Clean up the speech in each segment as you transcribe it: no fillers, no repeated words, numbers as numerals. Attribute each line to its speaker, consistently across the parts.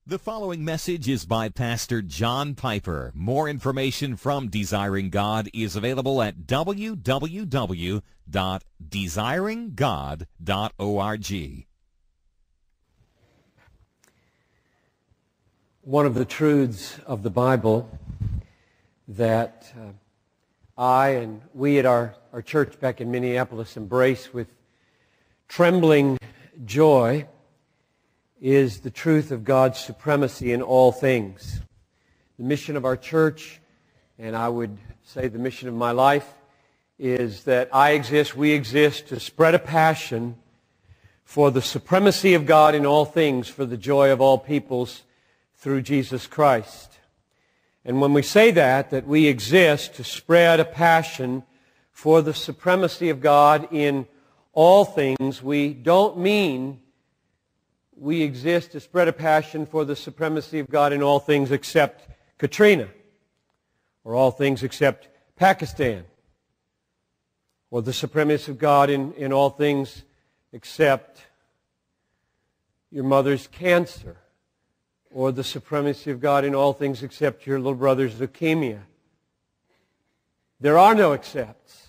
Speaker 1: The following message is by Pastor John Piper. More information from Desiring God is available at www.desiringgod.org.
Speaker 2: One of the truths of the Bible that I and we at our church back in Minneapolis embrace with trembling joy is the truth of God's supremacy in all things. The mission of our church, and I would say the mission of my life, is that we exist to spread a passion for the supremacy of God in all things, for the joy of all peoples through Jesus Christ. And when we say that we exist to spread a passion for the supremacy of God in all things, we don't mean we exist to spread a passion for the supremacy of God in all things except Katrina, or all things except Pakistan, or the supremacy of God in all things except your mother's cancer, or the supremacy of God in all things except your little brother's leukemia. There are no excepts.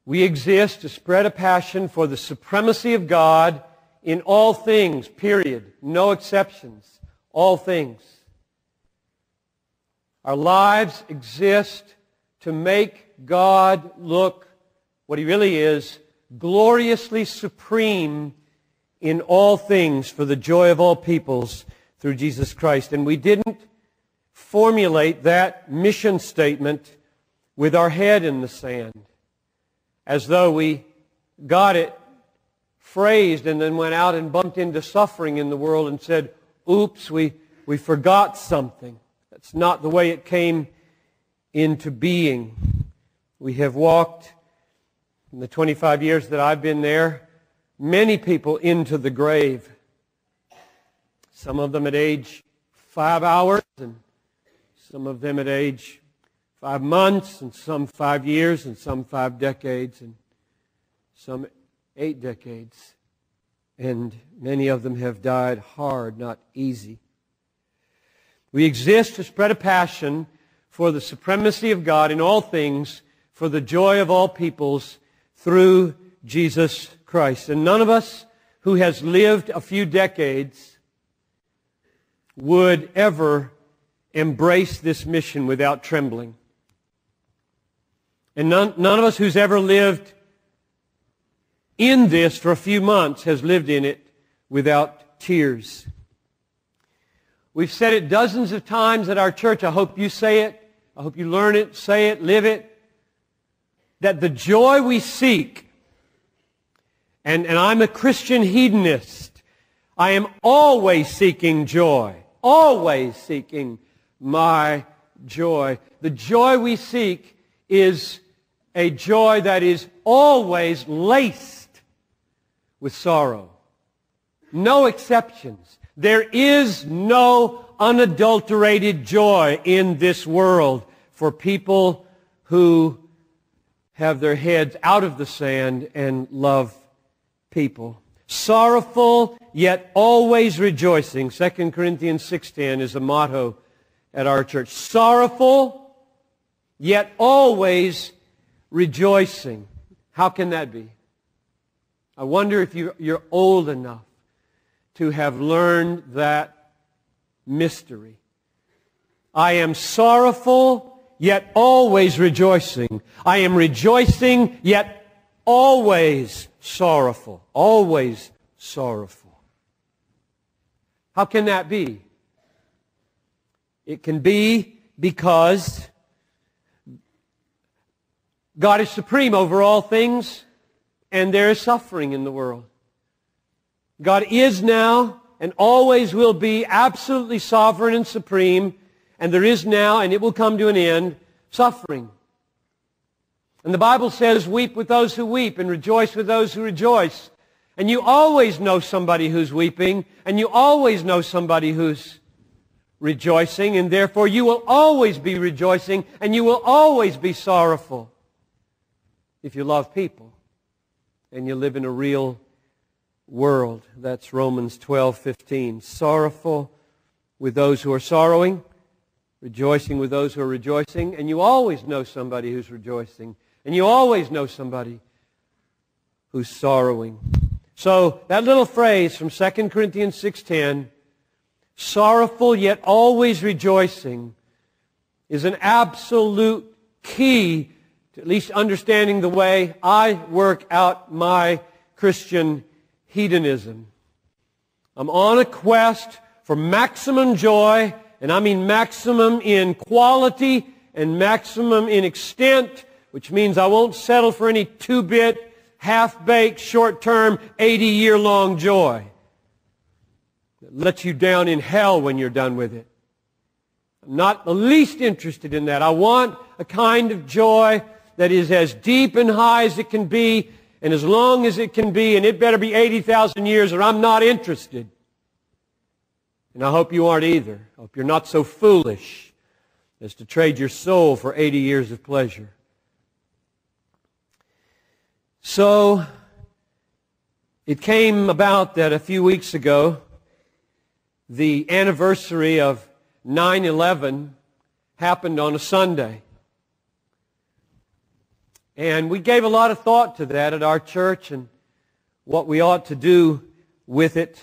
Speaker 2: We exist to spread a passion for the supremacy of God in all things, period. No exceptions. All things. Our lives exist to make God look what He really is, gloriously supreme in all things for the joy of all peoples through Jesus Christ. And we didn't formulate that mission statement with our head in the sand, as though we got it phrased and then went out and bumped into suffering in the world and said, oops, we forgot something. That's not the way it came into being. We have walked, in the 25 years that I've been there, many people into the grave. Some of them at age 5 hours, and some of them at age 5 months, and some 5 years, and some 5 decades, and some 8 decades. And many of them have died hard, not easy. We exist to spread a passion for the supremacy of God in all things, for the joy of all peoples through Jesus Christ. And none of us who has lived a few decades would ever embrace this mission without trembling. And none of us who's ever lived in this for a few months has lived in it without tears. We've said it dozens of times at our church. I hope you say it. I hope you learn it, say it, live it. That the joy we seek, and I'm a Christian hedonist. I am always seeking joy. Always seeking my joy. The joy we seek is a joy that is always laced with sorrow. No exceptions. There is no unadulterated joy in this world for people who have their heads out of the sand and love people. Sorrowful, yet always rejoicing. 2 Corinthians 6:10 is a motto at our church. Sorrowful, yet always rejoicing. How can that be? I wonder if you're old enough to have learned that mystery. I am sorrowful, yet always rejoicing. I am rejoicing, yet always sorrowful. Always sorrowful. How can that be? It can be because God is supreme over all things, and there is suffering in the world. God is now and always will be absolutely sovereign and supreme, and there is now, and it will come to an end, suffering. And the Bible says, weep with those who weep and rejoice with those who rejoice. And you always know somebody who's weeping, and you always know somebody who's rejoicing, and therefore you will always be rejoicing, and you will always be sorrowful if you love people and you live in a real world. That's Romans 12:15. Sorrowful with those who are sorrowing, rejoicing with those who are rejoicing. And you always know somebody who's rejoicing. And you always know somebody who's sorrowing. So that little phrase from 2 Corinthians 6:10, sorrowful yet always rejoicing, is an absolute key to at least understanding the way I work out my Christian hedonism. I'm on a quest for maximum joy, and I mean maximum in quality and maximum in extent, which means I won't settle for any two-bit, half-baked, short-term, 80-year-long joy that lets you down in hell when you're done with it. I'm not the least interested in that. I want a kind of joy that is as deep and high as it can be and as long as it can be, and it better be 80,000 years or I'm not interested. And I hope you aren't either. I hope you're not so foolish as to trade your soul for 80 years of pleasure. So, it came about that a few weeks ago, the anniversary of 9/11 happened on a Sunday. And we gave a lot of thought to that at our church and what we ought to do with it.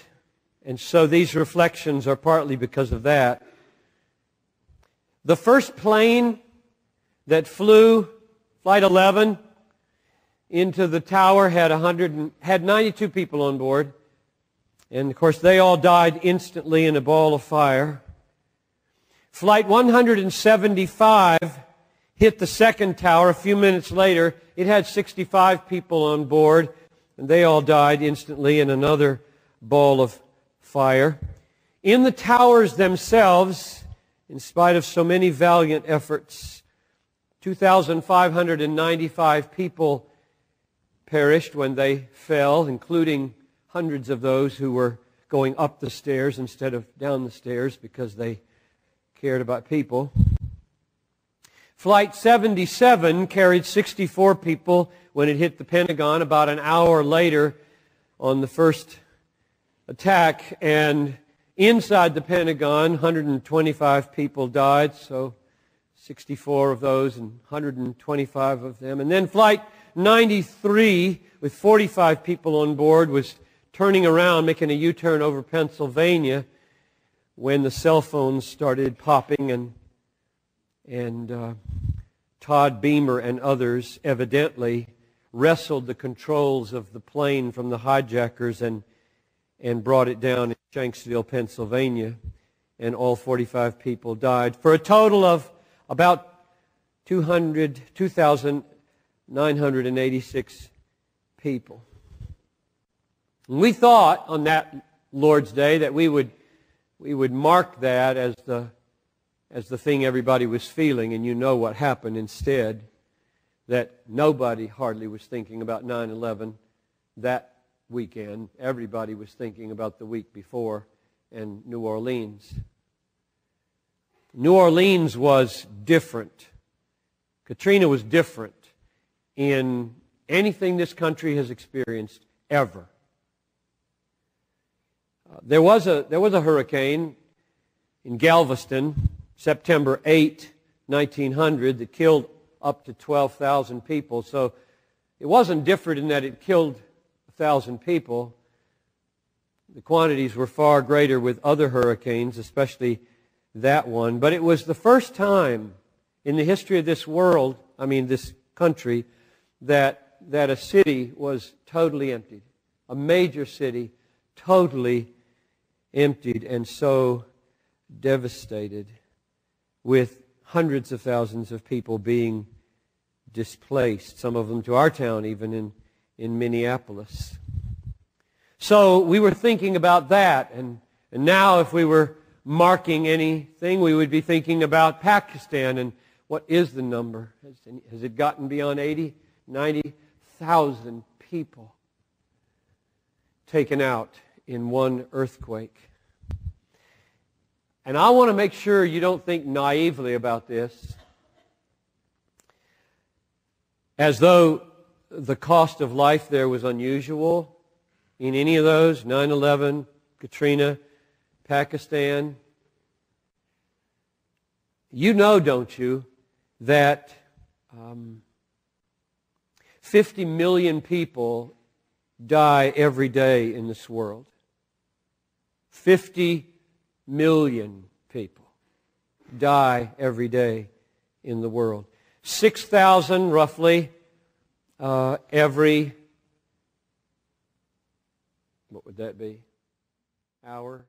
Speaker 2: And so these reflections are partly because of that. The first plane that flew, Flight 11, into the tower had 92 people on board. And of course they all died instantly in a ball of fire. Flight 175 hit the second tower a few minutes later. It had 65 people on board, and they all died instantly in another ball of fire. In the towers themselves, in spite of so many valiant efforts, 2,595 people perished when they fell, including hundreds of those who were going up the stairs instead of down the stairs because they cared about people. Flight 77 carried 64 people when it hit the Pentagon about an hour later on the first attack. And inside the Pentagon, 125 people died, so 64 of those and 125 of them. And then Flight 93, with 45 people on board, was turning around, making a U-turn over Pennsylvania when the cell phones started popping, and Todd Beamer and others evidently wrestled the controls of the plane from the hijackers and brought it down in Shanksville, Pennsylvania, and all 45 people died, for a total of about 2,986 people. And we thought on that Lord's Day that we would mark that as the thing everybody was feeling, and you know what happened instead, that nobody hardly was thinking about 9/11 that weekend. Everybody was thinking about the week before and New Orleans. New Orleans was different. Katrina was different in anything this country has experienced ever. There was a hurricane in Galveston, September 8, 1900, that killed up to 12,000 people. So it wasn't different in that it killed 1,000 people. The quantities were far greater with other hurricanes, especially that one. But it was the first time in the history of this world, this country, that a city was totally emptied. A major city totally emptied and so devastated, with hundreds of thousands of people being displaced, some of them to our town, even in Minneapolis. So we were thinking about that, and now if we were marking anything, we would be thinking about Pakistan, and what is the number? Has it gotten beyond 80, 90,000 people taken out in one earthquake? And I want to make sure you don't think naively about this, as though the cost of life there was unusual. in any of those? 9/11, Katrina, Pakistan. You know, don't you, that 50 million people die every day in this world. 50 million people die every day in the world. 6,000 roughly every, what would that be? Hour?